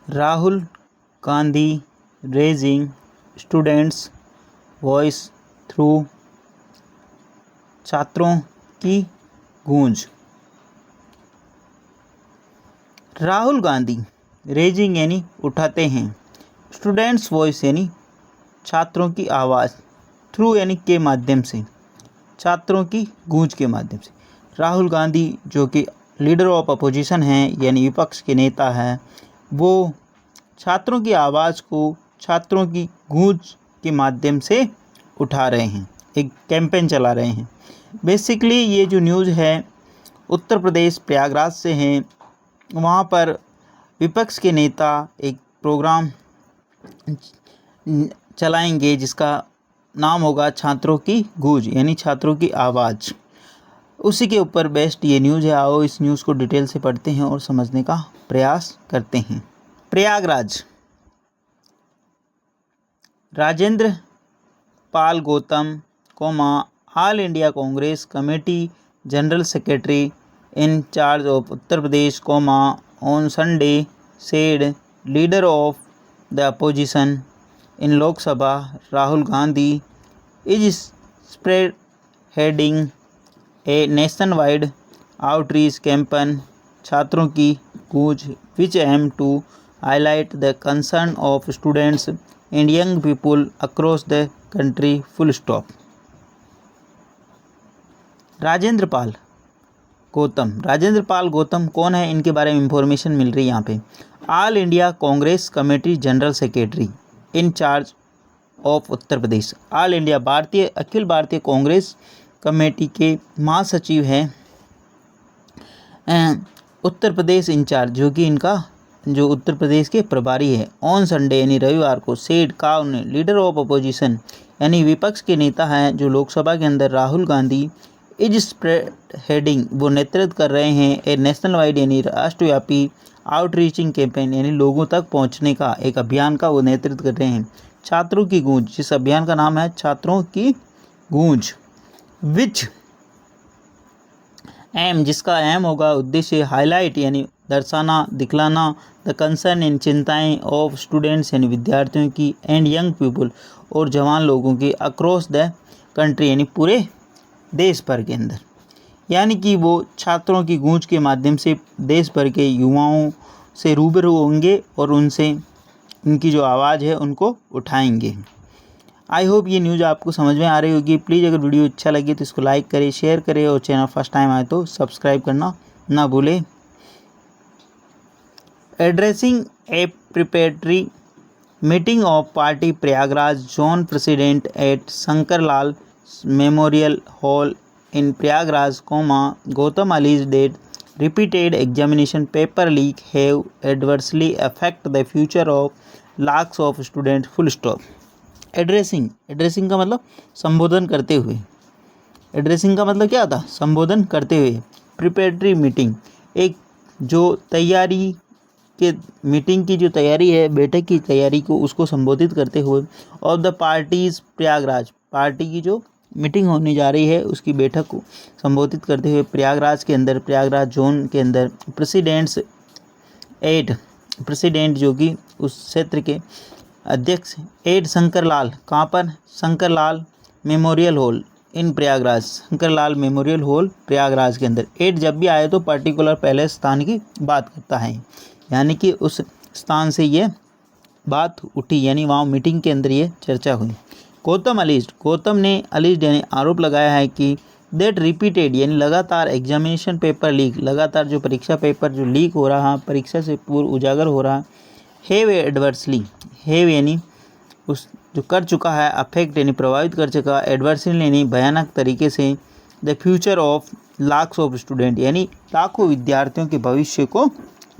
Rahul Gandhi raising students voice through छात्रों की गूंज। राहुल गांधी रेजिंग यानी उठाते हैं, स्टूडेंट्स वॉइस यानी छात्रों की आवाज़, थ्रू यानी के माध्यम से, छात्रों की गूंज के माध्यम से। राहुल गांधी जो कि लीडर ऑफ अपोजिशन हैं यानी विपक्ष के नेता हैं, वो छात्रों की आवाज़ को छात्रों की गूंज के माध्यम से उठा रहे हैं, एक कैंपेन चला रहे हैं। बेसिकली ये जो न्यूज़ है उत्तर प्रदेश प्रयागराज से हैं। वहाँ पर विपक्ष के नेता एक प्रोग्राम चलाएंगे जिसका नाम होगा छात्रों की गूंज यानी छात्रों की आवाज़। उसी के ऊपर बेस्ड ये न्यूज़ है। आओ इस न्यूज़ को डिटेल से पढ़ते हैं और समझने का प्रयास करते हैं। Prayagraj. Rajendra Pal Gautam All India Congress Committee general secretary in charge of Uttar Pradesh on Sunday said leader of the opposition in Lok Sabha Rahul Gandhi is spearheading a nationwide outreach campaign छात्रों की गूंज which aim to highlight the concern of students and young people across the country full stop। Rajendra Pal Gautam कौन है, इनके बारे में information मिल रही है यहाँ पे। All India Congress Committee general secretary in charge of Uttar Pradesh. All India Akhil Bharatiya Congress committee के महासचिव हैं उत्तर प्रदेश इंचार्ज, जो कि इनका जो उत्तर प्रदेश के प्रभारी है। ऑन संडे यानी रविवार को सेड का उन्हें लीडर ऑफ अपोजिशन यानी विपक्ष के नेता हैं जो लोकसभा के अंदर Rahul Gandhi is spread heading वो नेतृत्व कर रहे हैं ए नेशनल वाइड यानी राष्ट्रव्यापी आउटरीचिंग कैंपेन यानी लोगों तक पहुंचने का एक अभियान का वो नेतृत्व कर रहे हैं। छात्रों की गूंज, जिस अभियान का नाम है छात्रों की गूंज, विच एम जिसका एम होगा उद्देश्य हाईलाइट यानी दर्शाना दिखलाना द कंसर्न इन चिंताएं ऑफ स्टूडेंट्स यानी विद्यार्थियों की एंड यंग पीपल और जवान लोगों की अक्रॉस द कंट्री यानी पूरे देश भर के अंदर। यानी कि वो छात्रों की गूंज के माध्यम से देश भर के युवाओं से रूबरू होंगे और उनसे उनकी जो आवाज़ है उनको उठाएंगे। आई होप ये न्यूज़ आपको समझ में आ रही होगी। प्लीज़ अगर वीडियो अच्छा लगे तो इसको लाइक करें, शेयर करें और चैनल फर्स्ट टाइम आए तो सब्सक्राइब करना ना भूलें। Addressing a preparatory meeting of party Prayagraj zone president at Shankarlal memorial hall in Prayagraj, Gautam alleged that repeated examination paper leak have adversely affect the future of lakhs of students full stop। Addressing का मतलब संबोधन करते हुए। Addressing का मतलब क्या था, संबोधन करते हुए। प्रिपरेटरी मीटिंग एक जो तैयारी के मीटिंग की जो तैयारी है, बैठक की तैयारी को उसको संबोधित करते हुए of the parties Prayagraj party की जो मीटिंग होने जा रही है उसकी बैठक को संबोधित करते हुए प्रयागराज के अंदर प्रयागराज जोन के अंदर प्रेसिडेंट जो कि उस क्षेत्र के अध्यक्ष एड शंकरलाल, कहाँ पर, शंकरलाल मेमोरियल हॉल इन प्रयागराज, शंकरलाल मेमोरियल हॉल प्रयागराज के अंदर। एड जब भी आए तो पर्टिकुलर पहले स्थान की बात करता है, यानी कि उस स्थान से ये बात उठी यानी वहाँ मीटिंग के अंदर ये चर्चा हुई। गौतम ने अलिस्ड यानी आरोप लगाया है कि दैट रिपीटेड यानी लगातार एग्जामिनेशन पेपर लीक, लगातार जो परीक्षा पेपर जो लीक हो रहा, परीक्षा से पूर्व उजागर हो रहा, हैव एडवर्सली, हैव यानी उस जो कर चुका है, अफेक्ट यानी प्रभावित कर चुका, एडवर्सली यानी भयानक तरीके से the future of lakhs of student यानी लाखों विद्यार्थियों के भविष्य को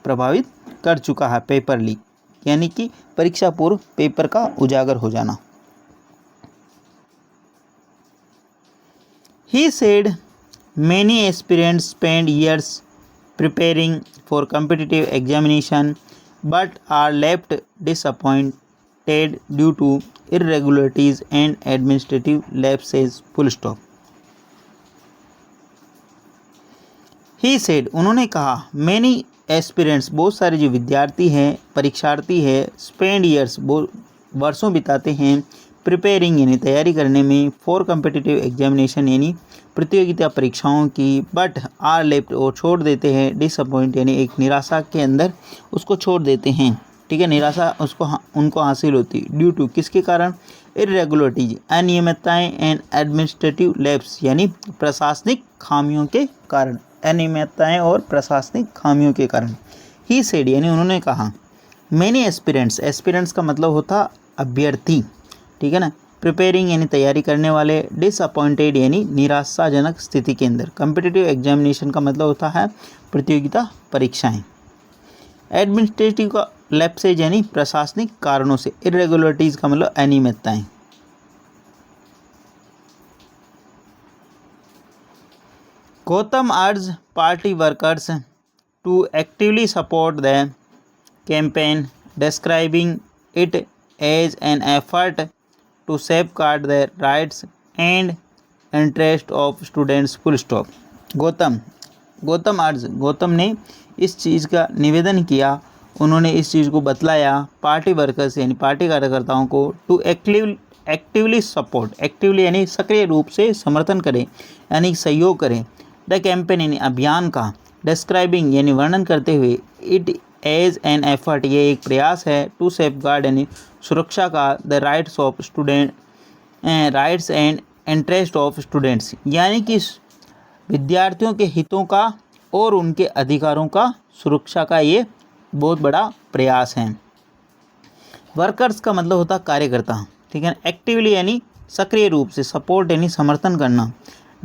प्रभावित कर चुका है। पेपर लीक यानी कि परीक्षा पूर्व पेपर का उजागर हो जाना। He said many aspirants spend years preparing for competitive examination but are left disappointed due to irregularities and administrative lapses full stop। He said उन्होंने कहा many एस्पिरेंट्स बहुत सारे जो विद्यार्थी हैं, परीक्षार्थी है, स्पेंड ईयर्स वर्षों बिताते हैं, प्रिपेयरिंग यानी तैयारी करने में, फॉर कम्पिटिटिव एग्जामिनेशन यानी प्रतियोगिता परीक्षाओं की, बट आर लेफ्ट और छोड़ देते हैं, डिसअपॉइंट यानी एक निराशा के अंदर उसको छोड़ देते हैं, ठीक है, निराशा उनको हासिल होती, ड्यू टू किसके कारण, इरेगुलरिटीज अनियमितताएं एंड एडमिनिस्ट्रेटिव लैप्स यानी प्रशासनिक खामियों के कारण, अनियमितताएं और प्रशासनिक खामियों के कारण। ही सेड यानी उन्होंने कहा, मैनी एस्पिरेंट्स का मतलब होता अभ्यर्थी, ठीक है ना, प्रिपेयरिंग यानी तैयारी करने वाले, डिसअपॉइंटेड यानी निराशाजनक स्थिति के अंदर, कम्पिटिटिव एग्जामिनेशन का मतलब होता है प्रतियोगिता परीक्षाएं, एडमिनिस्ट्रेटिव का लैप्सेज यानी प्रशासनिक कारणों से, इरेगुलरिटीज का मतलब अनियमितताएं। Gautam urged party workers to actively support the campaign, describing it as an effort to safeguard the rights and interest of students, full stop. Gautam ने इस चीज़ का निवेदन किया, उन्होंने इस चीज़ को बतलाया पार्टी वर्कर्स यानी पार्टी कार्यकर्ताओं को, टू एक्टिवली सपोर्ट, एक्टिवली यानी सक्रिय रूप से समर्थन करें यानी सहयोग करें, द कैंपेन यानी अभियान का, डिस्क्राइबिंग यानी वर्णन करते हुए, इट एज एन एफर्ट ये एक प्रयास है, टू सेफगार्ड यानी सुरक्षा का, the rights of student rights and interest of students यानी कि विद्यार्थियों के हितों का और उनके अधिकारों का सुरक्षा का ये बहुत बड़ा प्रयास है। वर्कर्स का मतलब होता कार्यकर्ता, ठीक है, एक्टिवली यानी सक्रिय रूप से, सपोर्ट यानी समर्थन करना,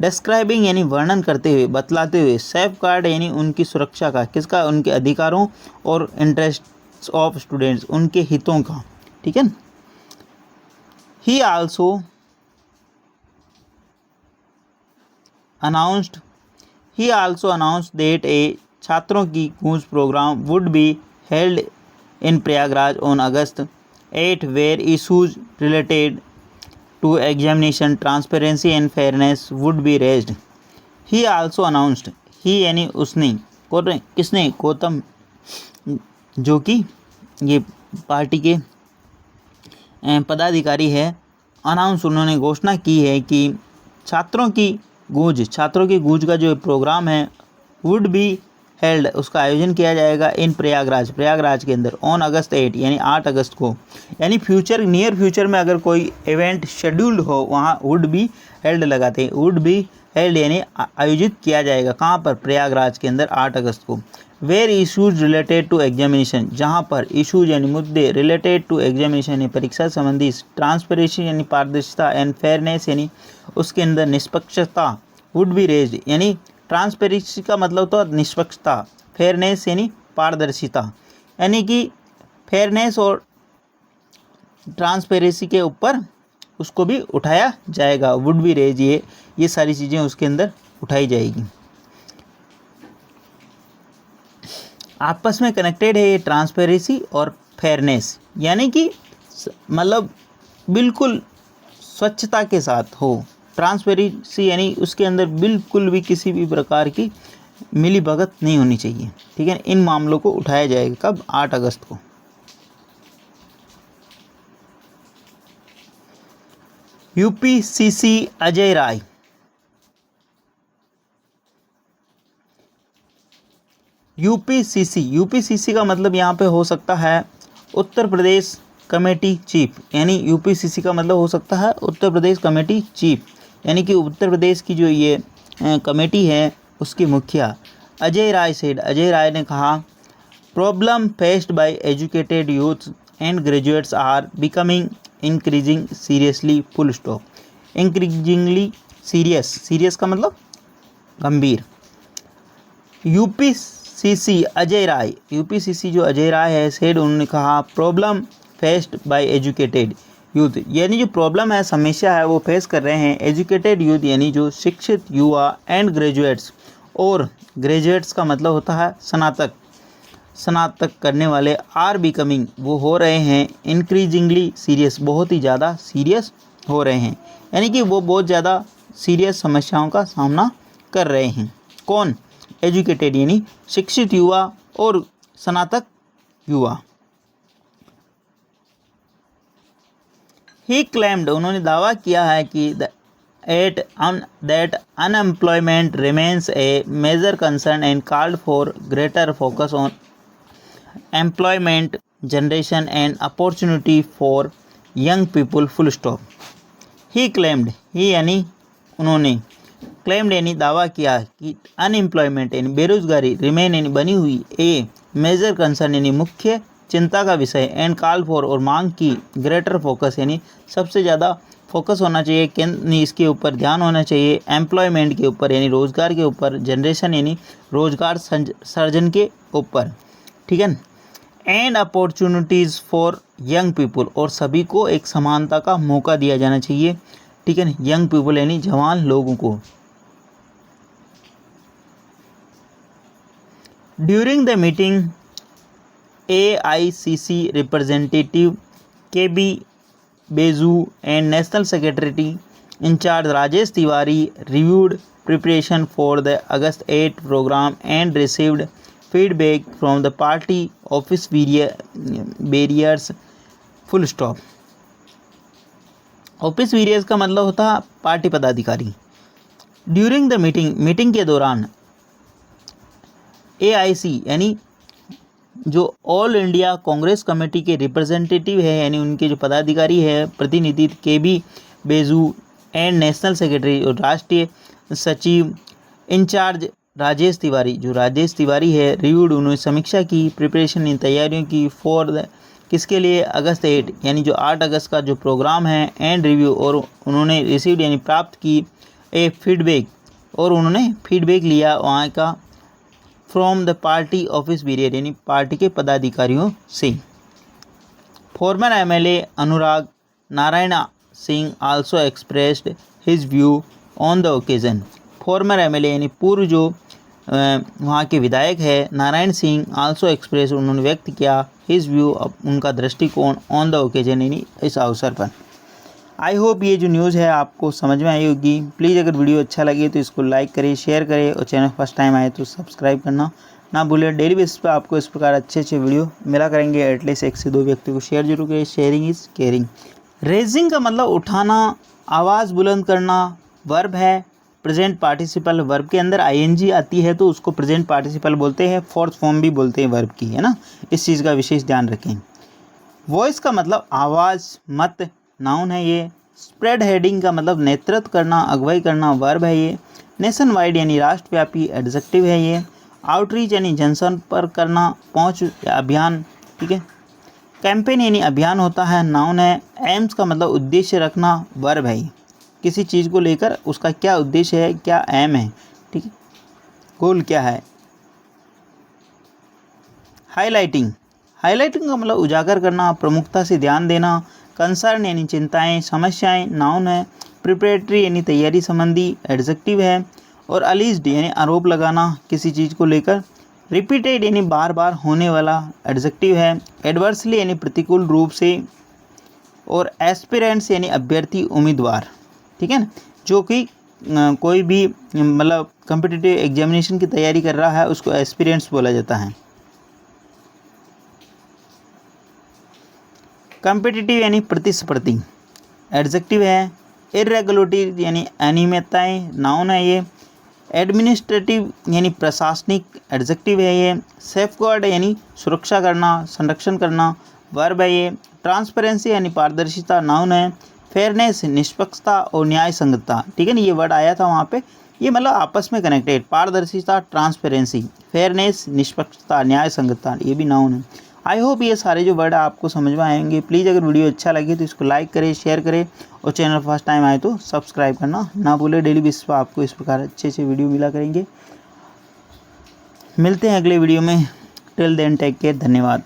डिस्क्राइबिंग यानी वर्णन करते हुए, बतलाते हुए, सेफगार्ड यानी उनकी सुरक्षा का, किसका, उनके अधिकारों और इंटरेस्ट ऑफ स्टूडेंट्स उनके हितों का, ठीक है। He also announced that a छात्रों की गूंज programme would be held in Prayagraj on August 8 where issues related to examination, transparency and fairness would be raised. He also announced, he यानी उसने, किसने, गौतम जो कि ये पार्टी के पदाधिकारी है, अनाउंस उन्होंने घोषणा की है कि छात्रों की गूंज का जो प्रोग्राम है, वुड बी हेल्ड उसका आयोजन किया जाएगा, इन प्रयागराज के अंदर, ऑन अगस्त 8 यानी 8 अगस्त को, यानी नियर फ्यूचर में अगर कोई इवेंट शेड्यूल्ड हो वहाँ वुड बी हेल्ड लगाते हैं, वुड बी हेल्ड यानी आयोजित किया जाएगा, कहाँ पर, प्रयागराज के अंदर 8 अगस्त को। Where issues related to examination, जहाँ पर इशूज यानी मुद्दे, रिलेटेड टू एग्जामिनेशन यानी परीक्षा संबंधी, ट्रांसपेरेंसी यानी पारदर्शिता, एंड फेयरनेस यानी उसके अंदर निष्पक्षता, वुड बी रेज्ड यानी ट्रांसपेरेंसी का मतलब तो निष्पक्षता, फेयरनेस यानी पारदर्शिता, यानी कि फेयरनेस और ट्रांसपेरेंसी के ऊपर उसको भी उठाया जाएगा, वुड बी रेज ये सारी चीज़ें उसके अंदर उठाई जाएगी। आपस में कनेक्टेड है ये ट्रांसपेरेंसी और फेयरनेस, यानी कि मतलब बिल्कुल स्वच्छता के साथ हो, ट्रांसपेरेंसी यानी उसके अंदर बिल्कुल भी किसी भी प्रकार की मिली भगत नहीं होनी चाहिए, ठीक है। इन मामलों को उठाया जाएगा कब, 8 अगस्त को। यूपीसीसी अजय राय, यूपीसीसी का मतलब यहाँ पे हो सकता है उत्तर प्रदेश कमेटी चीफ, यानी यूपीसीसी का मतलब हो सकता है उत्तर प्रदेश कमेटी चीफ, यानी कि उत्तर प्रदेश की जो ये कमेटी है उसकी मुखिया। अजय राय ने कहा, problem faced by educated youth and graduates are becoming increasing seriously, full stop. Increasingly serious का मतलब गंभीर। यूपीसीसी जो अजय राय है, सेड उन्होंने कहा, problem faced by educated youth, यानी जो प्रॉब्लम है, समस्या है, वो फेस कर रहे हैं एजुकेटेड यूथ यानी जो शिक्षित युवा, एंड ग्रेजुएट्स, और ग्रेजुएट्स का मतलब होता है स्नातक करने वाले, आर बिकमिंग वो हो रहे हैं, इंक्रीजिंगली सीरियस बहुत ही ज़्यादा सीरियस हो रहे हैं, यानी कि वो बहुत ज़्यादा सीरियस समस्याओं का सामना कर रहे हैं। कौन, एजुकेटेड यानी शिक्षित युवा और स्नातक युवा। ही क्लेम्ड, उन्होंने दावा किया है कि that unemployment remains a major concern and called for greater focus on employment generation and opportunity for young people full stop। He claimed, ही यानी उन्होंने, क्लेम्ड यानी दावा किया कि अनएम्प्लॉयमेंट यानी बेरोजगारी, रिमेन यानी बनी हुई, ए मेजर कंसर्न यानी मुख्य चिंता का विषय, एंड कॉल फॉर और मांग की, ग्रेटर फोकस यानी सबसे ज़्यादा फोकस होना चाहिए, केंद्र इसके ऊपर ध्यान होना चाहिए, एम्प्लॉयमेंट के ऊपर यानी रोज़गार के ऊपर, जनरेशन यानी रोज़गार सर्जन के ऊपर, ठीक है, and opportunities for young people, और सभी को एक समानता का मौका दिया जाना चाहिए, ठीक है, यंग पीपल यानी जवान लोगों को। During the meeting AICC representative KB Bezu and National Secretary in charge Rajesh Tiwari reviewed preparation for the August 8 program and received feedback from the party office barriers full stop। Office warriors का मतलब होता है party पदाधिकारी। During the meeting के दौरान AIC यानी जो all India Congress committee के रिप्रेजेंटेटिव है यानी उनके जो पदाधिकारी है, प्रतिनिधि KB Beju and national secretary और राष्ट्रीय सचिव इंचार्ज राजेश तिवारी, जो राजेश तिवारी है, रिव्यूड उन्होंने समीक्षा की, प्रिपरेशन इन तैयारियों की, फॉर द किसके लिए, अगस्त 8 यानी जो 8 अगस्त का जो प्रोग्राम है, एंड रिव्यू और उन्होंने रिसीव्ड यानी प्राप्त की, ए फीडबैक और उन्होंने फीडबैक लिया वहाँ का, from the party office barrier यानी पार्टी के पदाधिकारियों से। Farmer MLA Anurag Narayan Singh also expressed his view on the occasion. Farmer MLA यानी पूर्व जो वहाँ के विधायक है नारायण सिंह आल्सो एक्सप्रेस, उन्होंने व्यक्त किया हिज व्यू, उनका दृष्टिकोण, ऑन द ओकेजन यानी इस अवसर पर। आई होप ये जो न्यूज़ है आपको समझ में आई होगी। प्लीज़ अगर वीडियो अच्छा लगे तो इसको लाइक करें, शेयर करें और चैनल फर्स्ट टाइम आए तो सब्सक्राइब करना ना भूलें। डेली बेसिस पर आपको इस प्रकार अच्छे वीडियो मिला करेंगे, एटलीस्ट 1 से 2 व्यक्ति को शेयर जरूर करें। Sharing is caring. रेजिंग का मतलब उठाना, आवाज़ बुलंद करना, वर्ब है प्रेजेंट पार्टिसिपल, वर्ब के अंदर ING आती है तो उसको प्रेजेंट पार्टिसिपल बोलते हैं, फोर्थ फॉर्म भी बोलते हैं वर्ब की, है ना, इस चीज़ का विशेष ध्यान रखें। वॉइस का मतलब आवाज़, मत, नाउन है ये। स्प्रेड हेडिंग का मतलब नेतृत्व करना, अगुवाई करना, वर्ब है ये। नेशन वाइड यानी राष्ट्रव्यापी, एडजेक्टिव है ये। आउटरीच यानी जनसंपर्क करना, पहुंच अभियान, ठीक है। कैंपेन यानी अभियान होता है, नाउन है। एम्स का मतलब उद्देश्य रखना, वर्ब है ये। किसी चीज़ को लेकर उसका क्या उद्देश्य है, क्या एम है, ठीक है, गोल क्या है। हाईलाइटिंग का मतलब उजागर करना, प्रमुखता से ध्यान देना। कंसर्न यानी चिंताएं, समस्याएं, नाउन है। प्रिपरेटरी यानी तैयारी संबंधी, एडजेक्टिव है। और अलीज्ड यानी आरोप लगाना किसी चीज़ को लेकर। रिपीटेड यानी बार बार होने वाला, एडजेक्टिव है। एडवर्सली यानी प्रतिकूल रूप से। और एस्पिरेंट्स यानी अभ्यर्थी, उम्मीदवार, ठीक है ना, जो कि कोई भी मतलब कॉम्पिटिटिव एग्जामिनेशन की तैयारी कर रहा है उसको एस्पिरेंट्स बोला जाता है। कॉम्पिटिटिव यानी प्रतिस्पर्धी, एडजेक्टिव है। इरेगुलरिटी यानी अनियमितताएं, नाउन है ये। एडमिनिस्ट्रेटिव यानी प्रशासनिक, एडजेक्टिव है ये। सेफगार्ड यानी सुरक्षा करना, संरक्षण करना, वर्ब है ये। ट्रांसपेरेंसी यानी पारदर्शिता, नाउन है। फेयरनेस निष्पक्षता और न्याय संगतता, ठीक है ना, ये वर्ड आया था वहाँ पे, ये मतलब आपस में कनेक्टेड। पारदर्शिता, ट्रांसपेरेंसी, फेयरनेस, निष्पक्षता, न्याय संगतता, ये भी नाउन है। आई होप ये सारे जो वर्ड आपको समझ में आएंगे। प्लीज़ अगर वीडियो अच्छा लगे तो इसको लाइक करें, शेयर करें और चैनल फर्स्ट टाइम आए तो सब्सक्राइब करना ना भूलें। डेली बेसिस पर आपको इस प्रकार अच्छे वीडियो मिला करेंगे। मिलते हैं अगले वीडियो में। Till then take care. धन्यवाद।